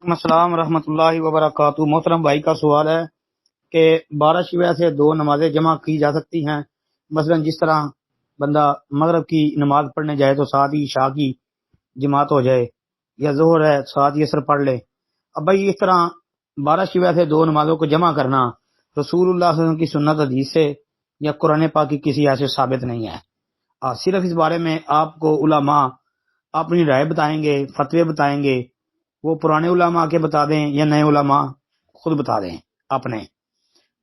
السلام ورحمۃ اللہ وبرکاتہ۔ محترم بھائی کا سوال ہے کہ بارش کی وجہ سے دو نمازیں جمع کی جا سکتی ہیں؟ مثلا جس طرح بندہ مغرب کی نماز پڑھنے جائے تو ساتھ ہی عشاء کی جماعت ہو جائے، یا ظہر ہے ساتھ ہی عصر پڑھ لے۔ اب بھائی اس طرح بارش کی وجہ سے دو نمازوں کو جمع کرنا رسول اللہ صلی اللہ علیہ وسلم کی سنت حدیث سے یا قرآن پاک کی کسی ایسے ثابت نہیں ہے۔ صرف اس بارے میں آپ کو علماء اپنی رائے بتائیں گے، فتوے بتائیں گے، وہ پرانے علماء کے بتا دیں یا نئے علماء خود بتا دیں اپنے،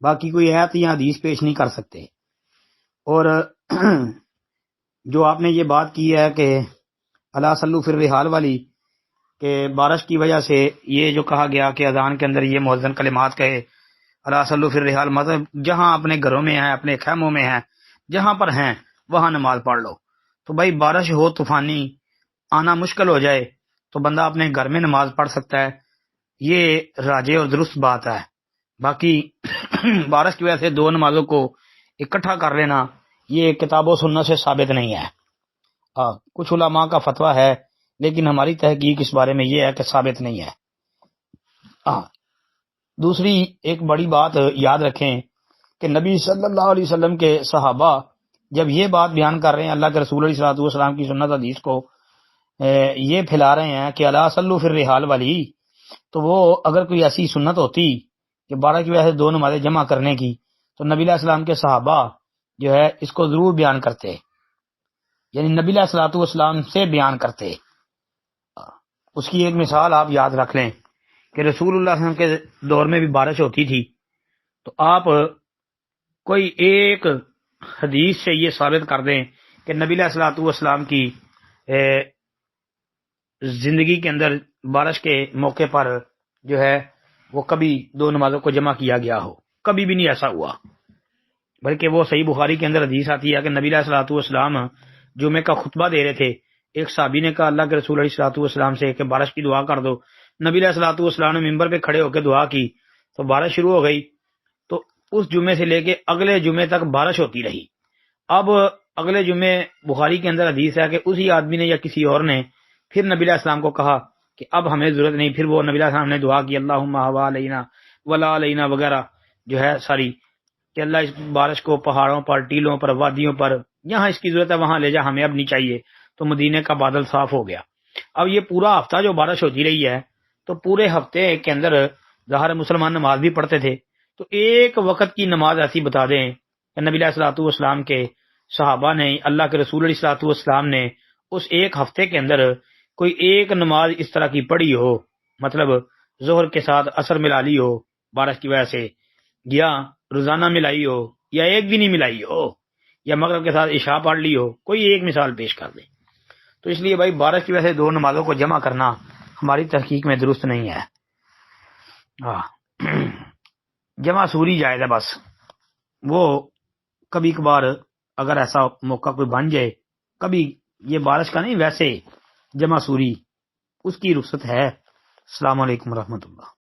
باقی کوئی آیت یا حدیث پیش نہیں کر سکتے۔ اور جو آپ نے یہ بات کی ہے کہ الا صلو فی الرحال والی، کہ بارش کی وجہ سے یہ جو کہا گیا کہ اذان کے اندر یہ مؤذن کلمات کہے الا صلو فی الرحال، مطلب جہاں اپنے گھروں میں ہیں، اپنے خیموں میں ہیں، جہاں پر ہیں وہاں نماز پڑھ لو۔ تو بھائی بارش ہو، طوفانی آنا مشکل ہو جائے تو بندہ اپنے گھر میں نماز پڑھ سکتا ہے، یہ راجع اور درست بات ہے۔ باقی بارش کی وجہ سے دو نمازوں کو اکٹھا کر لینا یہ کتاب و سنت سے ثابت نہیں ہے۔ کچھ علماء کا فتویٰ ہے لیکن ہماری تحقیق اس بارے میں یہ ہے کہ ثابت نہیں ہے۔ دوسری ایک بڑی بات یاد رکھیں کہ نبی صلی اللہ علیہ وسلم کے صحابہ جب یہ بات بیان کر رہے ہیں، اللہ کے رسول علیہ الصلوۃ والسلام کی سنت حدیث کو یہ پھیلا رہے ہیں کہ الا صلو فی الرحال والی، تو وہ اگر کوئی ایسی سنت ہوتی کہ بارش کی وجہ سے دو نمازیں جمع کرنے کی تو نبی علیہ السلام کے صحابہ جو ہے اس کو ضرور بیان کرتے، یعنی نبی علیہ الصلوۃ والسلام سے بیان کرتے۔ اس کی ایک مثال آپ یاد رکھ لیں کہ رسول اللہ صلی اللہ علیہ وسلم کے دور میں بھی بارش ہوتی تھی، تو آپ کوئی ایک حدیث سے یہ ثابت کر دیں کہ نبی علیہ الصلوۃ والسلام کی زندگی کے اندر بارش کے موقع پر جو ہے وہ کبھی دو نمازوں کو جمع کیا گیا ہو، کبھی بھی نہیں ایسا ہوا۔ بلکہ وہ صحیح بخاری کے اندر حدیث آتی ہے کہ نبی علیہ الصلوۃ والسلام جمعے کا خطبہ دے رہے تھے، ایک صحابی نے کہا اللہ کے رسول علیہ الصلوۃ والسلام سے کہ بارش کی دعا کر دو۔ نبی علیہ الصلوۃ والسلام نے ممبر پہ کھڑے ہو کے دعا کی تو بارش شروع ہو گئی، تو اس جمعے سے لے کے اگلے جمعے تک بارش ہوتی رہی۔ اب اگلے جمعے بخاری کے اندر حدیث ہے کہ اسی آدمی نے یا کسی اور نے پھر نبی علیہ السلام کو کہا کہ اب ہمیں ضرورت نہیں، پھر وہ نبی علیہ السلام نے دعا کی اللہم ہوا علینا ولا علینا وغیرہ جو ہے ساری، کہ اللہ اس بارش کو پہاڑوں پر، ٹیلوں پر، وادیوں پر، یہاں اس کی ضرورت ہے وہاں لے جا، ہمیں اب نہیں چاہیے۔ تو مدینے کا بادل صاف ہو گیا۔ اب یہ پورا ہفتہ جو بارش ہوتی رہی ہے تو پورے ہفتے کے اندر ظاہر مسلمان نماز بھی پڑھتے تھے، تو ایک وقت کی نماز ایسی بتا دیں کہ نبی علیہ الصلوۃ والسلام کے صحابہ نے، اللہ کے رسول علیہ الصلوۃ والسلام نے اس ایک ہفتے کے اندر کوئی ایک نماز اس طرح کی پڑھی ہو، مطلب ظہر کے ساتھ عصر ملا لی ہو بارش کی وجہ سے، یا روزانہ ملائی ہو، یا ایک بھی نہیں ملائی ہو، یا مغرب کے ساتھ عشاء پڑھ لی ہو، کوئی ایک مثال پیش کر دیں۔ تو اس لیے بھائی بارش کی وجہ سے دو نمازوں کو جمع کرنا ہماری تحقیق میں درست نہیں ہے۔ جمع سوری جائز ہے، بس وہ کبھی کبھار اگر ایسا موقع کوئی بن جائے، کبھی یہ بارش کا نہیں، ویسے جمع سوری اس کی رخصت ہے۔ السلام علیکم ورحمۃ اللہ۔